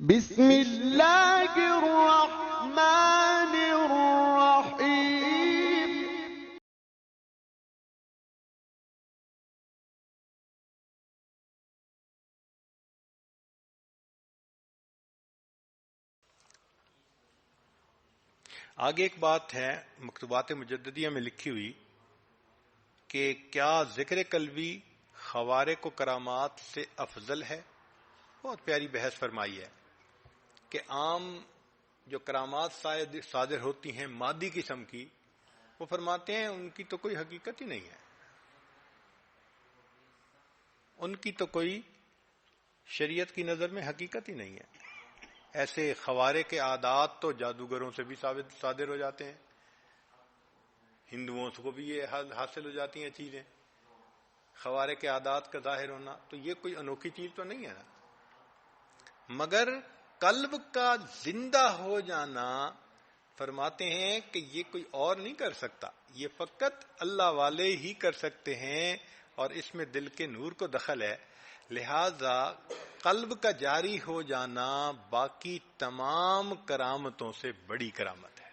بسم اللہ الرحمن الرحیم. آگے ایک بات ہے مکتوبات مجددیہ میں لکھی ہوئی کہ کیا ذکر قلبی خوارق و کرامات سے افضل ہے. بہت پیاری بحث فرمائی ہے کہ عام جو کرامات صادر ہوتی ہیں مادی قسم کی، وہ فرماتے ہیں ان کی تو کوئی حقیقت ہی نہیں ہے، ان کی تو کوئی شریعت کی نظر میں حقیقت ہی نہیں ہے. ایسے خوارق کے عادات تو جادوگروں سے بھی صادر ہو جاتے ہیں، ہندوؤں کو بھی یہ حاصل ہو جاتی ہیں چیزیں. خوارق کے عادات کا ظاہر ہونا تو یہ کوئی انوکھی چیز تو نہیں ہے نا. مگر قلب کا زندہ ہو جانا فرماتے ہیں کہ یہ کوئی اور نہیں کر سکتا، یہ فقط اللہ والے ہی کر سکتے ہیں، اور اس میں دل کے نور کو دخل ہے. لہذا قلب کا جاری ہو جانا باقی تمام کرامتوں سے بڑی کرامت ہے.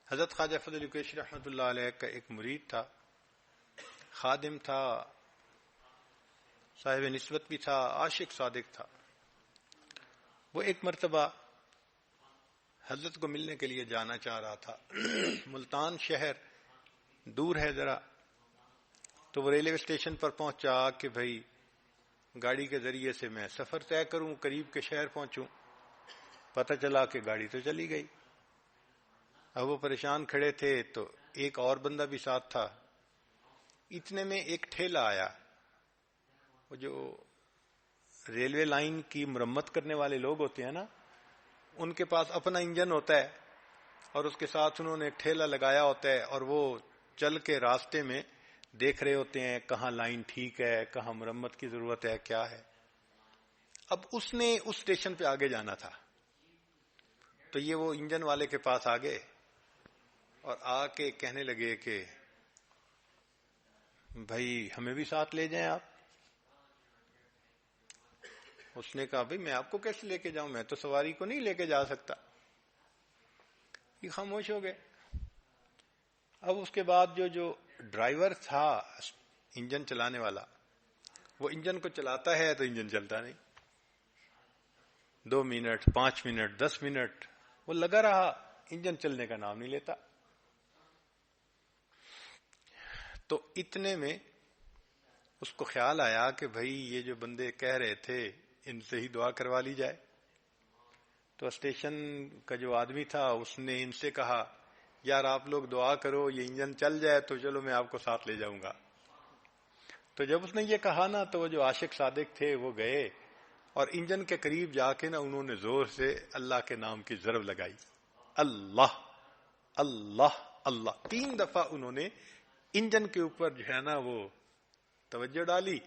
حضرت خواجہ فضل قریشی رحمۃ اللہ علیہ کا ایک مرید تھا، خادم تھا، صاحب نسبت بھی تھا، عاشق صادق تھا. وہ ایک مرتبہ حضرت کو ملنے کے لیے جانا چاہ رہا تھا. ملتان شہر دور ہے ذرا، تو وہ ریلوے اسٹیشن پر پہنچا کہ بھئی گاڑی کے ذریعے سے میں سفر طے کروں، قریب کے شہر پہنچوں. پتہ چلا کہ گاڑی تو چلی گئی. اب وہ پریشان کھڑے تھے تو ایک اور بندہ بھی ساتھ تھا. اتنے میں ایک ٹھیلا آیا. وہ جو ریلوے لائن کی مرمت کرنے والے لوگ ہوتے ہیں نا، ان کے پاس اپنا انجن ہوتا ہے اور اس کے ساتھ انہوں نے ایک ٹھیلا لگایا ہوتا ہے، اور وہ چل کے راستے میں دیکھ رہے ہوتے ہیں کہاں لائن ٹھیک ہے، کہاں مرمت کی ضرورت ہے، کیا ہے. اب اس نے اس اسٹیشن پہ آگے جانا تھا، تو یہ وہ انجن والے کے پاس آ گئے اور آ کے کہنے لگے کہ بھائی ہمیں بھی ساتھ لے جائیں آپ. اس نے کہا بھائی میں آپ کو کیسے لے کے جاؤں، میں تو سواری کو نہیں لے کے جا سکتا. یہ خاموش ہو گئے. اب اس کے بعد جو ڈرائیور تھا انجن چلانے والا، وہ انجن کو چلاتا ہے تو انجن چلتا نہیں. 2 منٹ 5 منٹ 10 منٹ وہ لگا رہا، انجن چلنے کا نام نہیں لیتا. تو اتنے میں اس کو خیال آیا کہ بھئی یہ جو بندے کہہ رہے تھے ان سے ہی دعا کروا لی جائے. تو اسٹیشن کا جو آدمی تھا اس نے ان سے کہا یار آپ لوگ دعا کرو یہ انجن چل جائے تو چلو میں آپ کو ساتھ لے جاؤں گا. تو جب اس نے یہ کہا نا تو وہ جو عاشق صادق تھے وہ گئے اور انجن کے قریب جا کے نا انہوں نے زور سے اللہ کے نام کی ضرب لگائی. اللہ اللہ اللہ 3 دفعہ انہوں نے انجن کے اوپر جو ہے نا وہ توجہ ڈالی،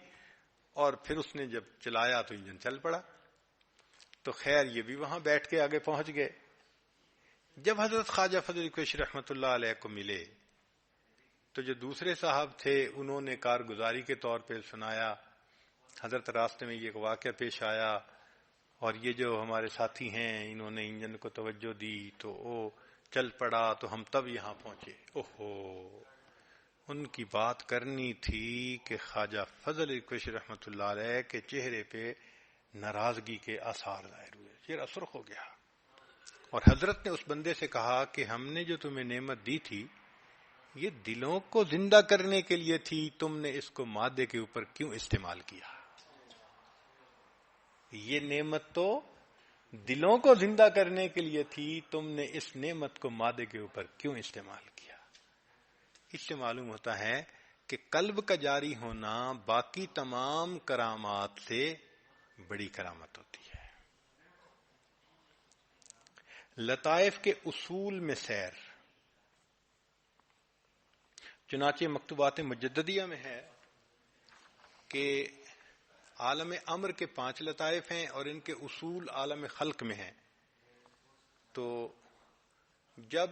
اور پھر اس نے جب چلایا تو انجن چل پڑا. تو خیر یہ بھی وہاں بیٹھ کے آگے پہنچ گئے. جب حضرت خواجہ فضل قریشی رحمۃ اللہ علیہ کو ملے تو جو دوسرے صاحب تھے انہوں نے کارگزاری کے طور پہ سنایا حضرت راستے میں یہ واقعہ پیش آیا اور یہ جو ہمارے ساتھی ہیں انہوں نے انجن کو توجہ دی تو وہ چل پڑا تو ہم تب یہاں پہنچے. اوہو، ان کی بات کرنی تھی کہ خواجہ فضل قریشی رحمۃ اللہ علیہ کے چہرے پہ ناراضگی کے آثار ظاہر ہوئے، چہرہ سرخ ہو گیا. اور حضرت نے اس بندے سے کہا کہ ہم نے جو تمہیں نعمت دی تھی یہ دلوں کو زندہ کرنے کے لیے تھی، تم نے اس کو مادے کے اوپر کیوں استعمال کیا؟ یہ نعمت تو دلوں کو زندہ کرنے کے لیے تھی، تم نے اس نعمت کو مادے کے اوپر کیوں استعمال کیا؟ اس سے معلوم ہوتا ہے کہ قلب کا جاری ہونا باقی تمام کرامات سے بڑی کرامت ہوتی ہے. لطائف کے اصول میں سیر، چنانچہ مکتوبات مجددیہ میں ہے کہ عالم امر کے 5 لطائف ہیں اور ان کے اصول عالم خلق میں ہیں. تو جب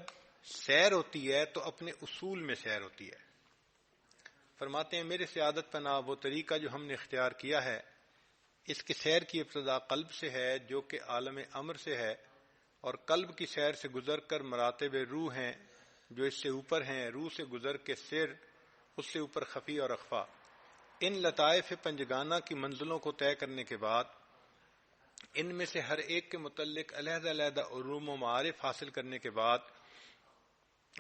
سیر ہوتی ہے تو اپنے اصول میں سیر ہوتی ہے. فرماتے ہیں میرے سعادت پناہ وہ طریقہ جو ہم نے اختیار کیا ہے اس کی سیر کی ابتدا قلب سے ہے جو کہ عالم امر سے ہے، اور قلب کی سیر سے گزر کر مراتب روح ہیں جو اس سے اوپر ہیں، روح سے گزر کے سر اس سے اوپر خفی اور اخفا۔ ان لطائف پنجگانہ کی منزلوں کو طے کرنے کے بعد ان میں سے ہر ایک کے متعلق علیحدہ علیحدہ علوم و معارف حاصل کرنے کے بعد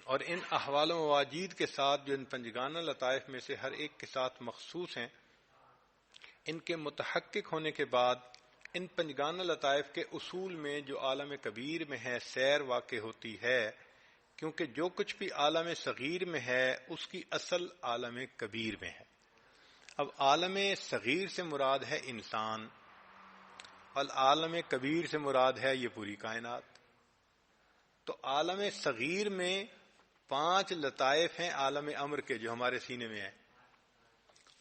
اور ان احوال و مواجید کے ساتھ جو ان پنجگانہ لطائف میں سے ہر ایک کے ساتھ مخصوص ہیں، ان کے متحقق ہونے کے بعد ان پنجگانہ لطائف کے اصول میں جو عالم کبیر میں ہے سیر واقع ہوتی ہے، کیونکہ جو کچھ بھی عالم صغیر میں ہے اس کی اصل عالم کبیر میں ہے۔ اب عالم صغیر سے مراد ہے انسان، اور عالم کبیر سے مراد ہے یہ پوری کائنات۔ تو عالم صغیر میں 5 لطائف ہیں عالم امر کے جو ہمارے سینے میں ہیں،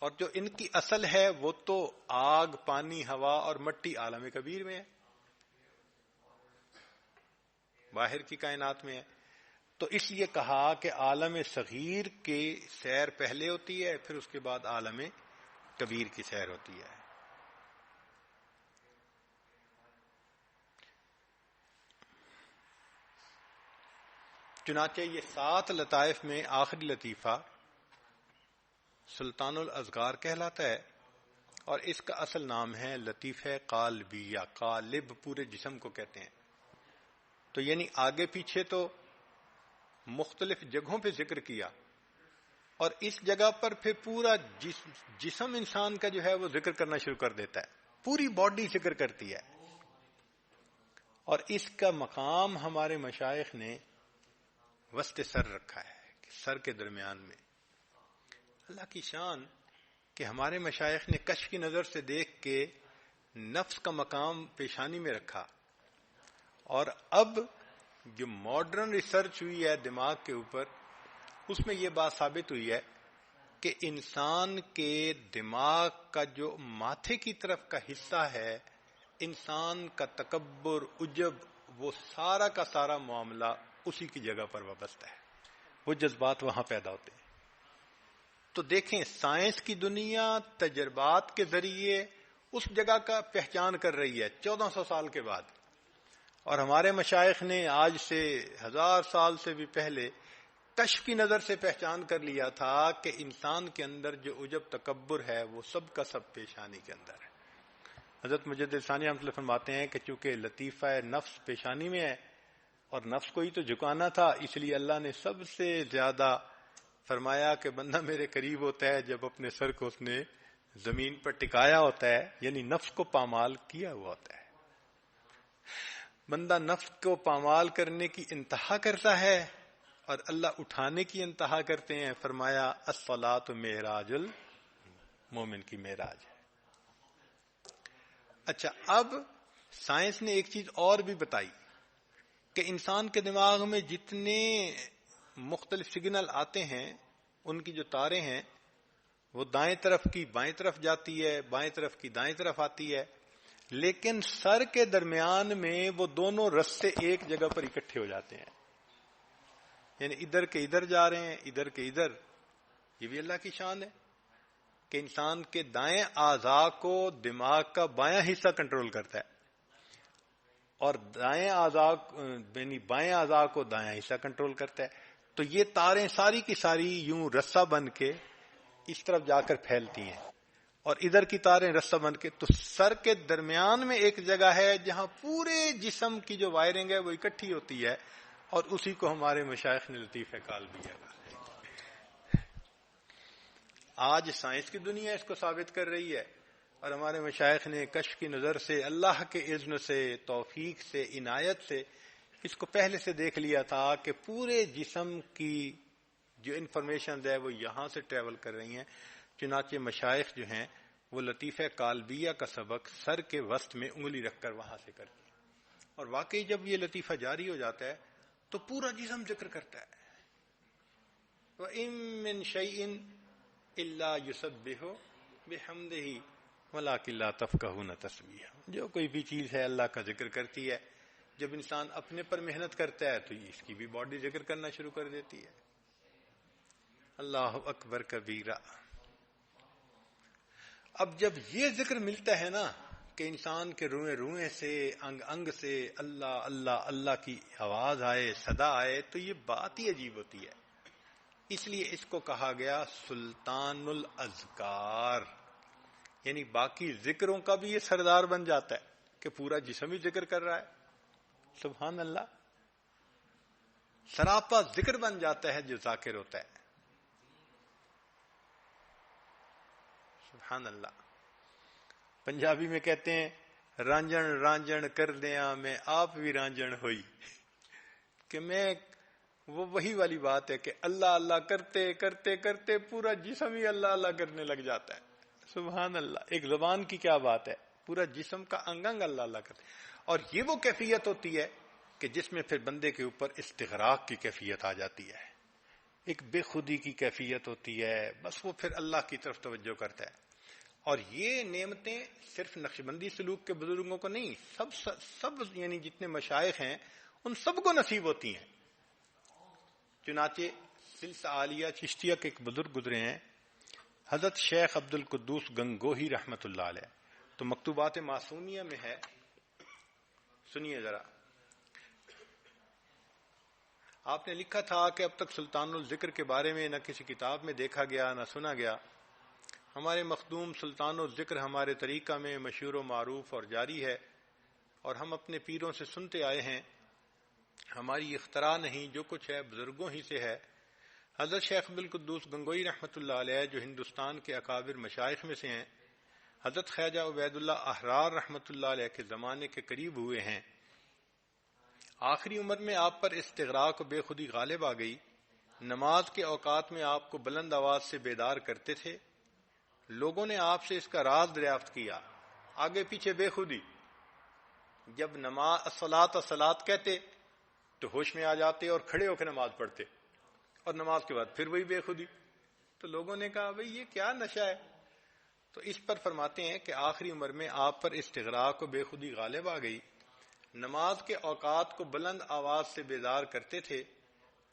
اور جو ان کی اصل ہے وہ تو آگ، پانی، ہوا اور مٹی عالم کبیر میں ہے، باہر کی کائنات میں ہے۔ تو اس لیے کہا کہ عالم صغیر کی سیر پہلے ہوتی ہے، پھر اس کے بعد عالم کبیر کی سیر ہوتی ہے۔ چنانچہ یہ 7 لطائف میں آخری لطیفہ سلطان الاصغار کہلاتا ہے، اور اس کا اصل نام ہے لطیفہ قالبیہ۔ قالب پورے جسم کو کہتے ہیں، تو یعنی آگے پیچھے تو مختلف جگہوں پہ ذکر کیا، اور اس جگہ پر پھر پورا جسم انسان کا جو ہے وہ ذکر کرنا شروع کر دیتا ہے، پوری باڈی ذکر کرتی ہے۔ اور اس کا مقام ہمارے مشائخ نے وسط سر رکھا ہے، سر کے درمیان میں۔ اللہ کی شان کہ ہمارے مشائخ نے کشف کی نظر سے دیکھ کے نفس کا مقام پیشانی میں رکھا، اور اب جو ماڈرن ریسرچ ہوئی ہے دماغ کے اوپر، اس میں یہ بات ثابت ہوئی ہے کہ انسان کے دماغ کا جو ماتھے کی طرف کا حصہ ہے، انسان کا تکبر، عجب، وہ سارا کا سارا معاملہ اسی کی جگہ پر وابستہ ہے، وہ جذبات وہاں پیدا ہوتے ہیں۔ تو دیکھیں سائنس کی دنیا تجربات کے ذریعے اس جگہ کا پہچان کر رہی ہے 1400 سال کے بعد، اور ہمارے مشائخ نے آج سے 1000 سال سے بھی پہلے کشف کی نظر سے پہچان کر لیا تھا کہ انسان کے اندر جو عجب تکبر ہے وہ سب کا سب پیشانی کے اندر ہے۔ حضرت مجدد ثانی رحمۃ اللہ فرماتے ہیں کہ چونکہ لطیفہ نفس پیشانی میں ہے اور نفس کو ہی تو جھکانا تھا، اس لیے اللہ نے سب سے زیادہ فرمایا کہ بندہ میرے قریب ہوتا ہے جب اپنے سر کو اس نے زمین پر ٹکایا ہوتا ہے، یعنی نفس کو پامال کیا ہوا ہوتا ہے۔ بندہ نفس کو پامال کرنے کی انتہا کرتا ہے اور اللہ اٹھانے کی انتہا کرتے ہیں۔ فرمایا الصلاۃ معراج المومن کی معراج ہے۔ اچھا، اب سائنس نے ایک چیز اور بھی بتائی کہ انسان کے دماغ میں جتنے مختلف سگنل آتے ہیں، ان کی جو تاریں ہیں وہ دائیں طرف کی بائیں طرف جاتی ہے، بائیں طرف کی دائیں طرف آتی ہے، لیکن سر کے درمیان میں وہ دونوں رستے ایک جگہ پر اکٹھے ہو جاتے ہیں، یعنی ادھر کے ادھر جا رہے ہیں، ادھر کے ادھر۔ یہ بھی اللہ کی شان ہے کہ انسان کے دائیں اعضاء کو دماغ کا بایاں حصہ کنٹرول کرتا ہے، اور دائیں اعضاء یعنی بائیں اعضاء کو دایاں حصہ کنٹرول کرتا ہے۔ تو یہ تاریں ساری کی ساری یوں رسہ بن کے اس طرف جا کر پھیلتی ہیں، اور ادھر کی تاریں رسہ بن کے، تو سر کے درمیان میں ایک جگہ ہے جہاں پورے جسم کی جو وائرنگ ہے وہ اکٹھی ہوتی ہے، اور اسی کو ہمارے مشائخ نے لطیفہ قالبیہ کہا۔ آج سائنس کی دنیا اس کو ثابت کر رہی ہے، اور ہمارے مشائخ نے کشف کی نظر سے، اللہ کے اذن سے، توفیق سے، عنایت سے اس کو پہلے سے دیکھ لیا تھا کہ پورے جسم کی جو انفارمیشن ہے وہ یہاں سے ٹریول کر رہی ہیں۔ چنانچہ مشائخ جو ہیں وہ لطیفہ قالبیہ کا سبق سر کے وسط میں انگلی رکھ کر وہاں سے کرتے ہیں، اور واقعی جب یہ لطیفہ جاری ہو جاتا ہے تو پورا جسم ذکر کرتا ہے۔ وَإِن مِّن شَيْءٍ إِلَّا يُسَبِّحُ بِحَمْدِهِ وَلَٰكِن لَّا تَفْقَهُونَ تَسْبِيحَهُ۔ جو کوئی بھی چیز ہے اللہ کا ذکر کرتی ہے۔ جب انسان اپنے پر محنت کرتا ہے تو اس کی بھی باڈی ذکر کرنا شروع کر دیتی ہے۔ اللہ اکبر کبیرہ۔ اب جب یہ ذکر ملتا ہے نا کہ انسان کے روئیں روئیں سے انگ انگ سے اللہ اللہ اللہ کی آواز آئے، صدا آئے، تو یہ بات ہی عجیب ہوتی ہے. اس لیے اس کو کہا گیا سلطان الاذکار، یعنی باقی ذکروں کا بھی یہ سردار بن جاتا ہے کہ پورا جسم ہی ذکر کر رہا ہے. سبحان اللہ، سراپا ذکر بن جاتا ہے جو ذاکر ہوتا ہے. سبحان اللہ. پنجابی میں کہتے ہیں رانجن رانجن کر دیا میں آپ بھی رانجن ہوئی، کہ میں وہ وہی والی بات ہے کہ اللہ اللہ کرتے کرتے کرتے پورا جسم ہی اللہ اللہ کرنے لگ جاتا ہے. سبحان اللہ، ایک زبان کی کیا بات ہے، پورا جسم کا انگ انگ اللہ اللہ کرتے. اور یہ وہ کیفیت ہوتی ہے کہ جس میں پھر بندے کے اوپر استغراق کی کیفیت آ جاتی ہے، ایک بے خودی کی کیفیت ہوتی ہے، بس وہ پھر اللہ کی طرف توجہ کرتا ہے. اور یہ نعمتیں صرف نقشبندی سلوک کے بزرگوں کو نہیں، سب یعنی جتنے مشائخ ہیں ان سب کو نصیب ہوتی ہیں. چنانچہ سلسلہ عالیہ چشتیہ کے ایک بزرگ گزرے ہیں، حضرت شیخ عبد القدوس گنگوہی رحمت اللہ علیہ. تو مکتوبات معصومیہ میں ہے، سنیے ذرا. آپ نے لکھا تھا کہ اب تک سلطان الذکر کے بارے میں نہ کسی کتاب میں دیکھا گیا نہ سنا گیا. ہمارے مخدوم سلطان الذکر ہمارے طریقہ میں مشہور و معروف اور جاری ہے، اور ہم اپنے پیروں سے سنتے آئے ہیں. ہماری اختراع نہیں، جو کچھ ہے بزرگوں ہی سے ہے. حضرت شیخ عبد القدوس گنگوئی رحمۃ اللہ علیہ جو ہندوستان کے اکابر مشائخ میں سے ہیں، حضرت خواجہ عبید اللہ احرار رحمۃ اللہ علیہ کے زمانے کے قریب ہوئے ہیں. آخری عمر میں آپ پر استغراق و بے خودی غالب آ گئی. نماز کے اوقات میں آپ کو بلند آواز سے بیدار کرتے تھے. لوگوں نے آپ سے اس کا راز دریافت کیا. آگے پیچھے بے خودی. جب نماز الصلاۃ الصلاۃ کہتے تو ہوش میں آ جاتے اور کھڑے ہو کے نماز پڑھتے، اور نماز کے بعد پھر وہی بے خودی. تو لوگوں نے کہا بھئی یہ کیا نشہ ہے؟ تو اس پر فرماتے ہیں کہ آخری عمر میں آپ پر استغراق و بے خودی غالب آ گئی. نماز کے اوقات کو بلند آواز سے بیدار کرتے تھے.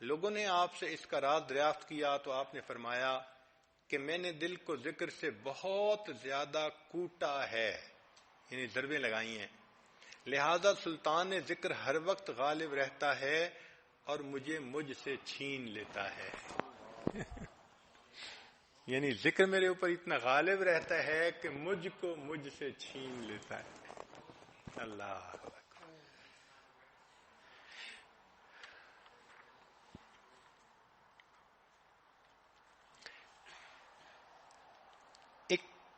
لوگوں نے آپ سے اس کا راز دریافت کیا تو آپ نے فرمایا کہ میں نے دل کو ذکر سے بہت زیادہ کوٹا ہے، یعنی ضربیں لگائی ہیں. لہذا سلطان ذکر ہر وقت غالب رہتا ہے اور مجھ سے چھین لیتا ہے. یعنی ذکر میرے اوپر اتنا غالب رہتا ہے کہ مجھ سے چھین لیتا ہے. اللہ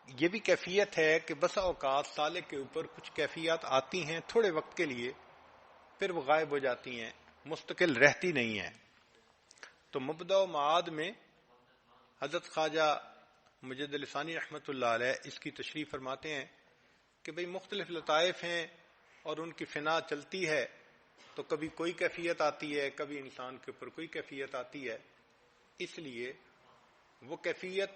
یہ بھی کیفیت ہے کہ بسا اوقات سالک کے اوپر کچھ کیفیات آتی ہیں تھوڑے وقت کے لیے، پھر وہ غائب ہو جاتی ہیں، مستقل رہتی نہیں ہیں. تو مبدأ و معاد میں حضرت خواجہ مجد لسانی رحمۃ اللہ علیہ اس کی تشریح فرماتے ہیں کہ بھئی مختلف لطائف ہیں اور ان کی فنا چلتی ہے، تو کبھی کوئی کیفیت آتی ہے، کبھی انسان کے اوپر کوئی کیفیت آتی ہے. اس لیے وہ کیفیت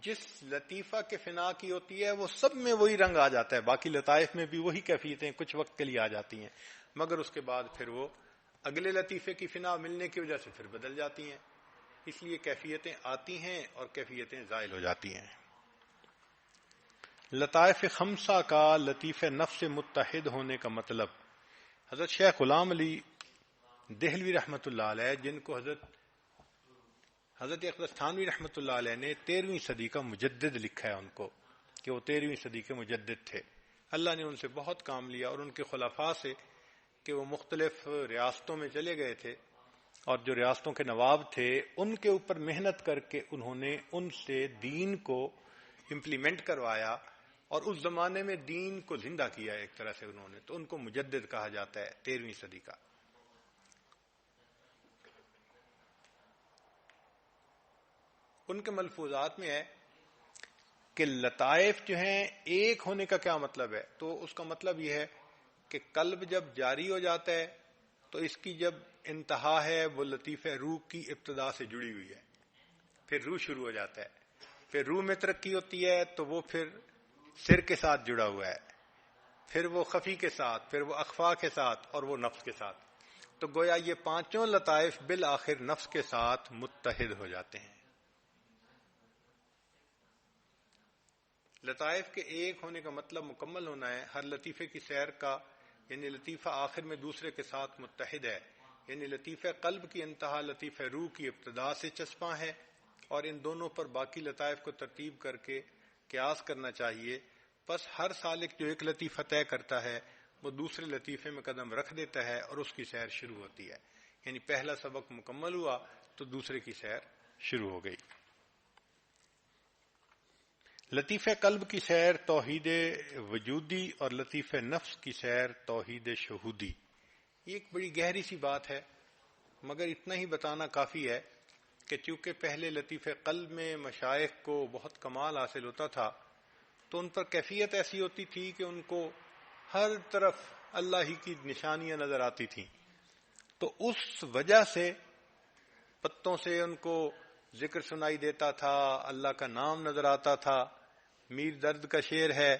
جس لطیفہ کے فنا کی ہوتی ہے وہ سب میں وہی رنگ آ جاتا ہے. باقی لطائف میں بھی وہی کیفیتیں کچھ وقت کے لیے آ جاتی ہیں، مگر اس کے بعد پھر وہ اگلے لطیفے کی فنا ملنے کی وجہ سے پھر بدل جاتی ہیں. اس لیے کیفیتیں آتی ہیں اور کیفیتیں زائل ہو جاتی ہیں. لطائف خمسہ کا لطیف نفس متحد ہونے کا مطلب، حضرت شیخ غلام علی دہلوی رحمۃ اللہ علیہ، جن کو حضرت اقدس تھانوی رحمۃ اللہ علیہ نے 13ویں صدی کا مجدد لکھا ہے ان کو، کہ وہ 13ویں صدی کے مجدد تھے. اللہ نے ان سے بہت کام لیا اور ان کے خلفاء سے، کہ وہ مختلف ریاستوں میں چلے گئے تھے اور جو ریاستوں کے نواب تھے ان کے اوپر محنت کر کے انہوں نے ان سے دین کو امپلیمنٹ کروایا اور اس زمانے میں دین کو زندہ کیا ایک طرح سے انہوں نے. تو ان کو مجدد کہا جاتا ہے 13ویں صدی کا. ان کے ملفوظات میں ہے کہ لطائف جو ہیں ایک ہونے کا کیا مطلب ہے، تو اس کا مطلب یہ ہے کہ قلب جب جاری ہو جاتا ہے تو اس کی جب انتہا ہے وہ لطیفہ روح کی ابتدا سے جڑی ہوئی ہے، پھر روح شروع ہو جاتا ہے، پھر روح میں ترقی ہوتی ہے تو وہ پھر سر کے ساتھ جڑا ہوا ہے، پھر وہ خفی کے ساتھ، پھر وہ اخفا کے ساتھ، اور وہ نفس کے ساتھ. تو گویا یہ پانچوں لطائف بالآخر نفس کے ساتھ متحد ہو جاتے ہیں. لطائف کے ایک ہونے کا مطلب مکمل ہونا ہے. ہر لطیفے کی سیر کا یعنی لطیفہ آخر میں دوسرے کے ساتھ متحد ہے، یعنی لطیفہ قلب کی انتہا لطیفہ روح کی ابتدا سے چسپاں ہے، اور ان دونوں پر باقی لطائف کو ترتیب کر کے قیاس کرنا چاہیے. پس ہر سالک جو ایک لطیفہ طے کرتا ہے وہ دوسرے لطیفے میں قدم رکھ دیتا ہے اور اس کی سیر شروع ہوتی ہے. یعنی پہلا سبق مکمل ہوا تو دوسرے کی سیر شروع ہو گئی. لطیفہ قلب کی سیر توحید وجودی اور لطیفہ نفس کی سیر توحید شہودی. یہ ایک بڑی گہری سی بات ہے، مگر اتنا ہی بتانا کافی ہے کہ چونکہ پہلے لطیفہ قلب میں مشائخ کو بہت کمال حاصل ہوتا تھا تو ان پر کیفیت ایسی ہوتی تھی کہ ان کو ہر طرف اللہ ہی کی نشانیاں نظر آتی تھیں. تو اس وجہ سے پتوں سے ان کو ذکر سنائی دیتا تھا، اللہ کا نام نظر آتا تھا. میر درد کا شعر ہے،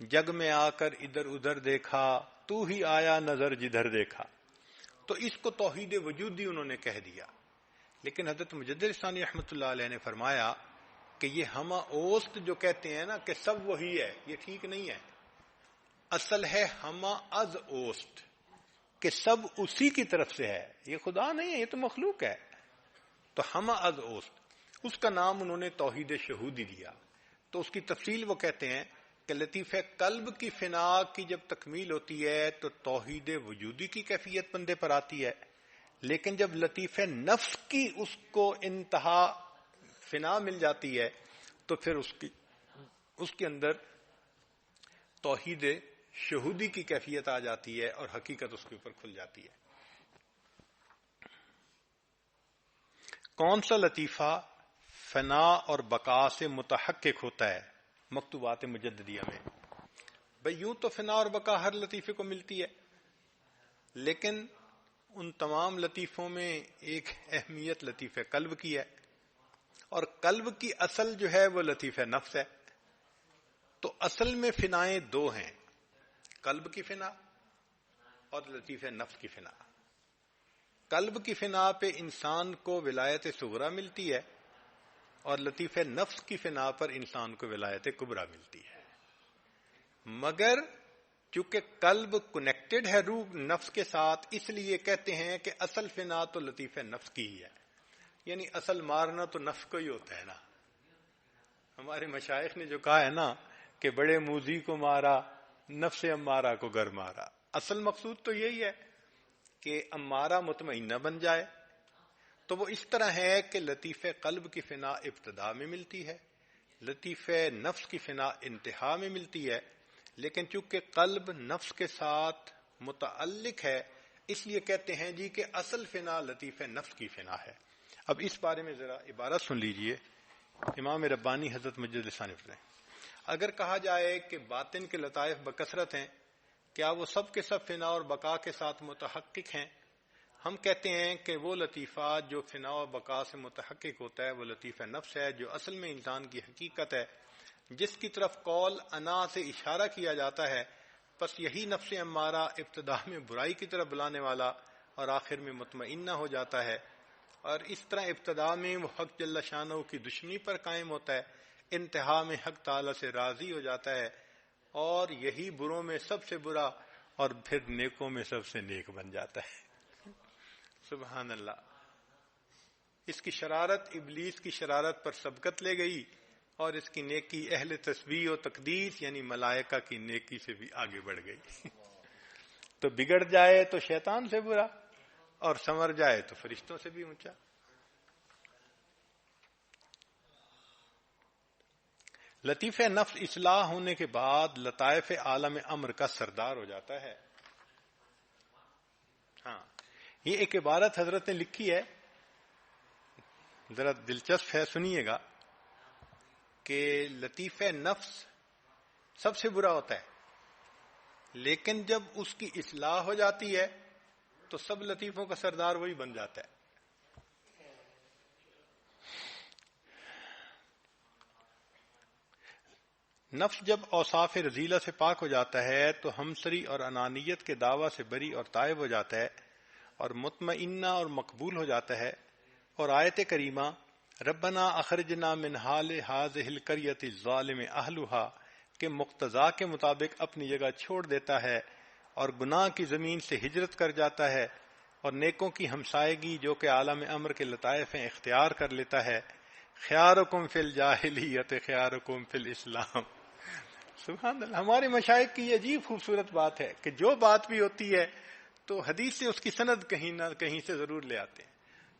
جگ میں آ کر ادھر ادھر دیکھا، تو ہی آیا نظر جدھر دیکھا. تو اس کو توحید وجودی انہوں نے کہہ دیا. لیکن حضرت مجدد ثانی رحمۃ اللہ علیہ نے فرمایا کہ یہ ہمہ اوست جو کہتے ہیں نا کہ سب وہی ہے، یہ ٹھیک نہیں ہے. اصل ہے ہمہ از اوست، کہ سب اسی کی طرف سے ہے، یہ خدا نہیں ہے، یہ تو مخلوق ہے. تو ہمہ از اوست، اس کا نام انہوں نے توحید شہودی دیا. تو اس کی تفصیل وہ کہتے ہیں کہ لطیفہ قلب کی فنا کی جب تکمیل ہوتی ہے تو توحید وجودی کی کیفیت بندے پر آتی ہے، لیکن جب لطیفہ نفس کی اس کو انتہا فنا مل جاتی ہے تو پھر اس کے اندر توحید شہودی کی کیفیت آ جاتی ہے اور حقیقت اس کے اوپر کھل جاتی ہے. کون سا لطیفہ فنا اور بقا سے متحقق ہوتا ہے مکتوبات مجددیہ میں؟ بھئی یوں تو فنا اور بقا ہر لطیفے کو ملتی ہے، لیکن ان تمام لطیفوں میں ایک اہمیت لطیفہ قلب کی ہے، اور قلب کی اصل جو ہے وہ لطیفہ نفس ہے. تو اصل میں فنائیں دو ہیں، قلب کی فنا اور لطیفہ نفس کی فنا. قلب کی فنا پہ انسان کو ولایت صغرا ملتی ہے اور لطیفہ نفس کی فنا پر انسان کو ولایت کبرا ملتی ہے. مگر چونکہ قلب کنیکٹڈ ہے روح نفس کے ساتھ، اس لیے کہتے ہیں کہ اصل فنا تو لطیفہ نفس کی ہی ہے. یعنی اصل مارنا تو نفس کو ہی ہوتا ہے نا. ہمارے مشائخ نے جو کہا ہے نا کہ بڑے موذی کو مارا نفس امارہ کو گر مارا، اصل مقصود تو یہی ہے کہ امارہ مطمئنہ بن جائے. تو وہ اس طرح ہے کہ لطیفہ قلب کی فنا ابتدا میں ملتی ہے، لطیفہ نفس کی فنا انتہا میں ملتی ہے. لیکن چونکہ قلب نفس کے ساتھ متعلق ہے اس لیے کہتے ہیں جی کہ اصل فنا لطیفہ نفس کی فنا ہے. اب اس بارے میں ذرا عبارت سن لیجئے امام ربانی حضرت مجدد ثانی نے. اگر کہا جائے کہ باطن کے لطائف بکثرت ہیں، کیا وہ سب کے سب فنا اور بقا کے ساتھ متحقق ہیں؟ ہم کہتے ہیں کہ وہ لطیفہ جو فنا و بقا سے متحقق ہوتا ہے وہ لطیفہ نفس ہے، جو اصل میں انسان کی حقیقت ہے، جس کی طرف قول انا سے اشارہ کیا جاتا ہے. پس یہی نفس امارہ ابتدا میں برائی کی طرف بلانے والا اور آخر میں مطمئنہ ہو جاتا ہے، اور اس طرح ابتدا میں وہ حق جل شانہ کی دشمنی پر قائم ہوتا ہے، انتہا میں حق تعالی سے راضی ہو جاتا ہے، اور یہی بروں میں سب سے برا اور پھر نیکوں میں سب سے نیک بن جاتا ہے. سبحان اللہ. اس کی شرارت ابلیس کی شرارت پر سبقت لے گئی، اور اس کی نیکی اہل تسبیح و تقدیس یعنی ملائکہ کی نیکی سے بھی آگے بڑھ گئی. تو بگڑ جائے تو شیطان سے برا اور سنور جائے تو فرشتوں سے بھی اونچا. لطیفہ نفس اصلاح ہونے کے بعد لطائف عالم امر کا سردار ہو جاتا ہے. ہاں، یہ ایک عبارت حضرت نے لکھی ہے، ذرا دلچسپ ہے، سنیے گا کہ لطیفہ نفس سب سے برا ہوتا ہے، لیکن جب اس کی اصلاح ہو جاتی ہے تو سب لطیفوں کا سردار وہی بن جاتا ہے. نفس جب اوصاف رذیلہ سے پاک ہو جاتا ہے تو ہمسری اور انانیت کے دعویٰ سے بری اور تائب ہو جاتا ہے اور مطمئنہ اور مقبول ہو جاتا ہے. اور آیت کریمہ ربنا اخرجنا من حال هذه القرية الظالم اهلها کہ مقتضا کے مطابق اپنی جگہ چھوڑ دیتا ہے اور گناہ کی زمین سے ہجرت کر جاتا ہے اور نیکوں کی ہمسائیگی جو کہ عالم امر کے لطائف ہیں اختیار کر لیتا ہے. خیارکم فی الجاہلیت خیارکم فی الاسلام. سبحان اللہ. ہمارے مشائخ کی یہ عجیب خوبصورت بات ہے کہ جو بات بھی ہوتی ہے تو حدیث سے اس کی سند کہیں نہ کہیں سے ضرور لے آتے ہیں.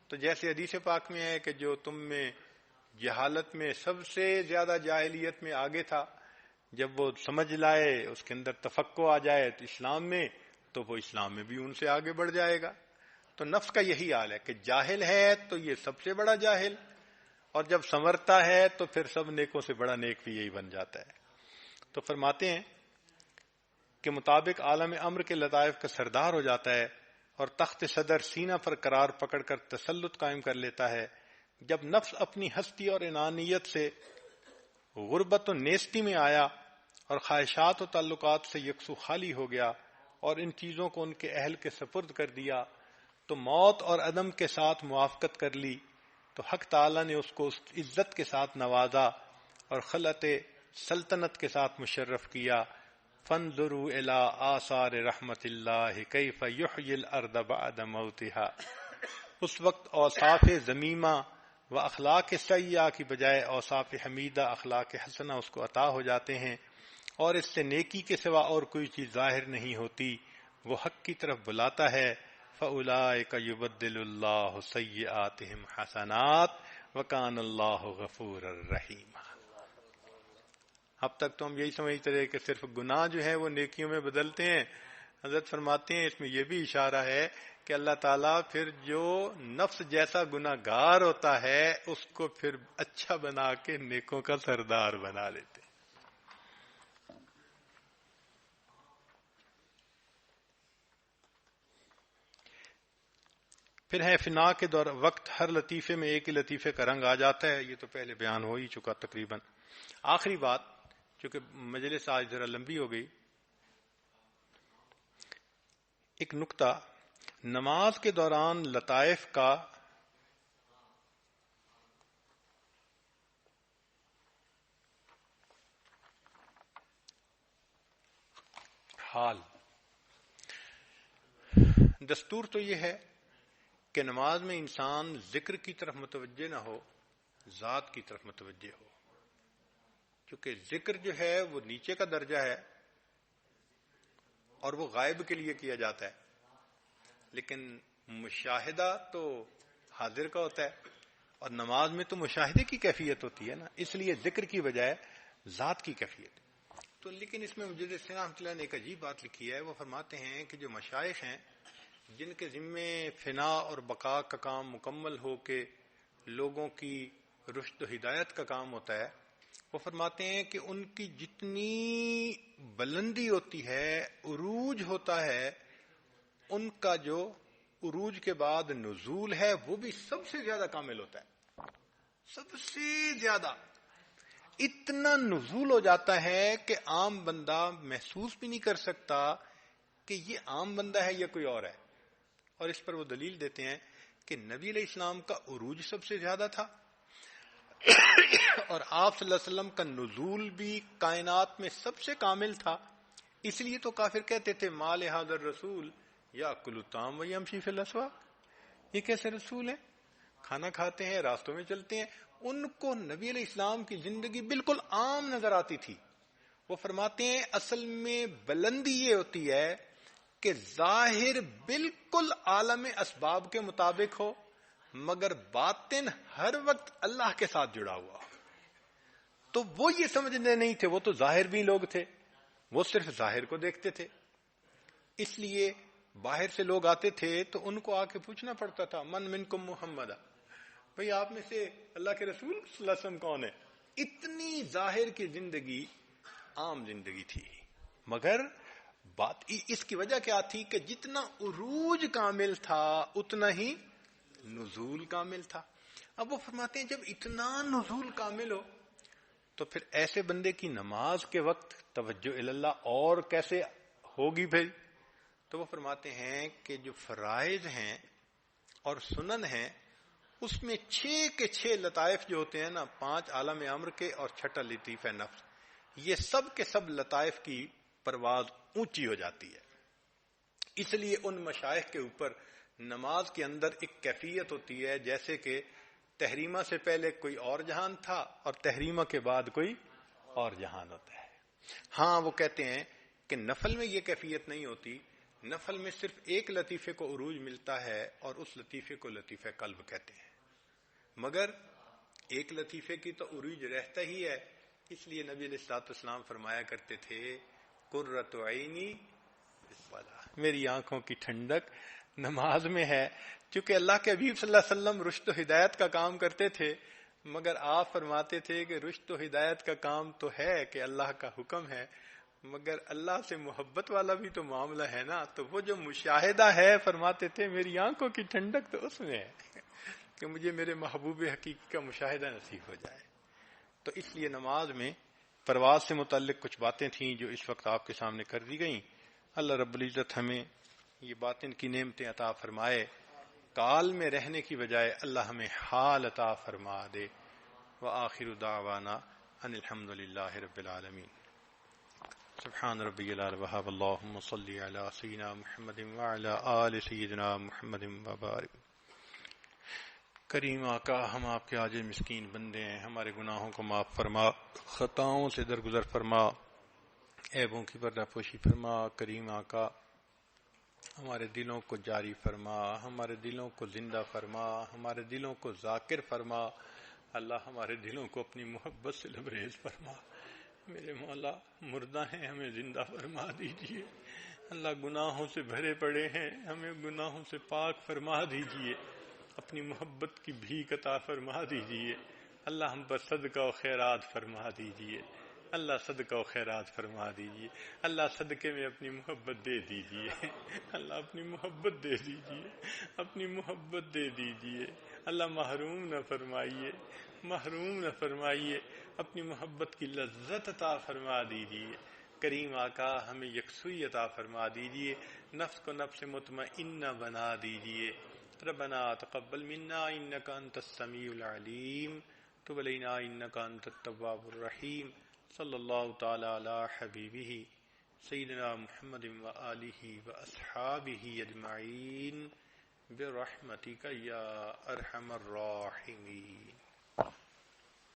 تو جیسے حدیث پاک میں ہے کہ جو تم میں جہالت میں سب سے زیادہ جاہلیت میں آگے تھا، جب وہ سمجھ لائے، اس کے اندر تفقہ آ جائے تو اسلام میں، تو وہ اسلام میں بھی ان سے آگے بڑھ جائے گا. تو نفس کا یہی حال ہے کہ جاہل ہے تو یہ سب سے بڑا جاہل، اور جب سنورتا ہے تو پھر سب نیکوں سے بڑا نیک بھی یہی بن جاتا ہے. تو فرماتے ہیں کہ مطابق عالم امر کے لطائف کا سردار ہو جاتا ہے اور تخت صدر سینہ پر قرار پکڑ کر تسلط قائم کر لیتا ہے. جب نفس اپنی ہستی اور انانیت سے غربت و نیستی میں آیا اور خواہشات و تعلقات سے یکسو خالی ہو گیا اور ان چیزوں کو ان کے اہل کے سپرد کر دیا، تو موت اور عدم کے ساتھ موافقت کر لی، تو حق تعالی نے اس کو اس عزت کے ساتھ نوازا اور خلعت سلطنت کے ساتھ مشرف کیا. فانظروا الی آثار رحمت اللہ کیف یحیی الارض بعد موتها. اس وقت اوصاف ذمیمہ و اخلاق سیئہ کی بجائے اوصاف حمیدہ اخلاق حسنہ اس کو عطا ہو جاتے ہیں، اور اس سے نیکی کے سوا اور کوئی چیز ظاہر نہیں ہوتی. وہ حق کی طرف بلاتا ہے. فَأُولَٰئِكَ يُبَدِّلُ اللَّهُ سَيِّئَاتِهِمْ حَسَنَاتٍ وَكَانَ اللَّهُ غَفُورًا رَحِيمًا. اب تک تو ہم یہی سمجھتے رہے کہ صرف گناہ جو ہے وہ نیکیوں میں بدلتے ہیں. حضرت فرماتے ہیں اس میں یہ بھی اشارہ ہے کہ اللہ تعالیٰ پھر جو نفس جیسا گناہ گار ہوتا ہے اس کو پھر اچھا بنا کے نیکوں کا سردار بنا لیتے. پھر ہے فنا کے دور وقت ہر لطیفے میں ایک ہی لطیفے کا رنگ آ جاتا ہے. یہ تو پہلے بیان ہو ہی چکا تقریباً. آخری بات، چونکہ مجلس آج ذرا لمبی ہو گئی، ایک نقطہ، نماز کے دوران لطائف کا حال. دستور تو یہ ہے کہ نماز میں انسان ذکر کی طرف متوجہ نہ ہو، ذات کی طرف متوجہ ہو، کیونکہ ذکر جو ہے وہ نیچے کا درجہ ہے اور وہ غائب کے لیے کیا جاتا ہے، لیکن مشاہدہ تو حاضر کا ہوتا ہے، اور نماز میں تو مشاہدے کی کیفیت ہوتی ہے نا، اس لیے ذکر کی بجائے ذات کی کیفیت. تو لیکن اس میں مجد رحمۃ اللہ نے ایک عجیب بات لکھی ہے. وہ فرماتے ہیں کہ جو مشائخ ہیں جن کے ذمے فنا اور بقا کا کام مکمل ہو کے لوگوں کی رشد و ہدایت کا کام ہوتا ہے، وہ فرماتے ہیں کہ ان کی جتنی بلندی ہوتی ہے، عروج ہوتا ہے، ان کا جو عروج کے بعد نزول ہے وہ بھی سب سے زیادہ کامل ہوتا ہے. سب سے زیادہ اتنا نزول ہو جاتا ہے کہ عام بندہ محسوس بھی نہیں کر سکتا کہ یہ عام بندہ ہے یا کوئی اور ہے. اور اس پر وہ دلیل دیتے ہیں کہ نبی علیہ السلام کا عروج سب سے زیادہ تھا اور آپ صلی اللہ علیہ وسلم کا نزول بھی کائنات میں سب سے کامل تھا. اس لیے تو کافر کہتے تھے ما لہذا الرسول یاکل الطعام ویمشی فی الاسواق، یہ کیسے رسول ہیں، کھانا کھاتے ہیں، راستوں میں چلتے ہیں. ان کو نبی علیہ السلام کی زندگی بالکل عام نظر آتی تھی. وہ فرماتے ہیں اصل میں بلندی یہ ہوتی ہے کہ ظاہر بالکل عالم اسباب کے مطابق ہو مگر باطن ہر وقت اللہ کے ساتھ جڑا ہوا. تو وہ یہ سمجھنے نہیں تھے، وہ تو ظاہر بھی لوگ تھے، وہ صرف ظاہر کو دیکھتے تھے. اس لیے باہر سے لوگ آتے تھے تو ان کو آ کے پوچھنا پڑتا تھا من منکم محمد، بھئی آپ میں سے اللہ کے رسول صلی اللہ علیہ وسلم کون ہے. اتنی ظاہر کی زندگی عام زندگی تھی، مگر بات اس کی وجہ کیا تھی کہ جتنا عروج کامل تھا اتنا ہی نزول کامل تھا. اب وہ فرماتے ہیں جب اتنا نزول کامل ہو تو پھر ایسے بندے کی نماز کے وقت توجہ اللہ اور کیسے ہوگی بھائی. تو وہ فرماتے ہیں کہ جو فرائض ہیں اور سنن ہیں اس میں 6 کے 6 لطائف جو ہوتے ہیں نا، 5 عالم امر کے اور 6 لطیفہ نفس، یہ سب کے سب لطائف کی پرواز اونچی ہو جاتی ہے. اس لیے ان مشائخ کے اوپر نماز کے اندر ایک کیفیت ہوتی ہے جیسے کہ تحریمہ سے پہلے کوئی اور جہان تھا اور تحریمہ کے بعد کوئی اور جہان ہوتا ہے. ہاں وہ کہتے ہیں کہ نفل میں یہ کیفیت نہیں ہوتی، نفل میں صرف ایک لطیفے کو عروج ملتا ہے اور اس لطیفے کو لطیفہ قلب کہتے ہیں، مگر ایک لطیفے کی تو عروج رہتا ہی ہے. اس لیے نبی علیہ الصلوۃ والسلام فرمایا کرتے تھے قرۃ عینی بالصلاۃ، میری آنکھوں کی ٹھنڈک نماز میں ہے. چونکہ اللہ کے حبیب صلی اللہ علیہ وسلم رشد و ہدایت کا کام کرتے تھے، مگر آپ فرماتے تھے کہ رشد و ہدایت کا کام تو ہے کہ اللہ کا حکم ہے، مگر اللہ سے محبت والا بھی تو معاملہ ہے نا. تو وہ جو مشاہدہ ہے، فرماتے تھے میری آنکھوں کی ٹھنڈک تو اس میں ہے کہ مجھے میرے محبوب حقیقی کا مشاہدہ نصیب ہو جائے. تو اس لیے نماز میں پرواز سے متعلق کچھ باتیں تھیں جو اس وقت آپ کے سامنے کر دی گئیں. اللہ رب العزت ہمیں یہ باطن کی نعمتیں عطا فرمائے، کال میں رہنے کی بجائے اللہ ہمیں حال عطا فرما دے. وآخر دعوانا ان الحمد للہ رب العالمین. سبحان ربی العلی وہاب اللہم صلی علی سیدنا محمد وعلی آل سیدنا محمد وبارک. کریم آقا، ہم آپ کے عاجز مسکین بندے ہیں، ہمارے گناہوں کو معاف فرما، خطاؤں سے درگزر فرما، عیبوں کی پردہ پوشی فرما. کریم آقا، ہمارے دلوں کو جاری فرما، ہمارے دلوں کو زندہ فرما، ہمارے دلوں کو ذاکر فرما. اللہ ہمارے دلوں کو اپنی محبت سے لبریز فرما. میرے مولا، مردہ ہیں، ہمیں زندہ فرما دیجئے. اللہ گناہوں سے بھرے پڑے ہیں، ہمیں گناہوں سے پاک فرما دیجئے. اپنی محبت کی بھیک عطا فرما دیجئے. اللہ ہم پر صدقہ و خیرات فرما دیجئے. اللہ صدقہ و خیرات فرما دیجئے. اللہ صدقے میں اپنی محبت دے دیجئے. اللہ اپنی محبت دے دیجئے، اپنی محبت دے دیجئے. اللہ محروم نہ فرمائیے، محروم نہ فرمائیے. اپنی محبت کی لذت عطا فرما دیجئے. کریم آقا، ہمیں یکسوئی عطا فرما دیجئے، نفس کو نفس مطمئنہ بنا دیجئے. ربنا تقبل منا انك انت السميع العليم تب علينا انك انت التواب الرحيم. صلی اللہ تعالی علی حبیبہ سیدنا محمد وآلہ واصحابہ اجمعین برحمتک یا ارحم الراحمین.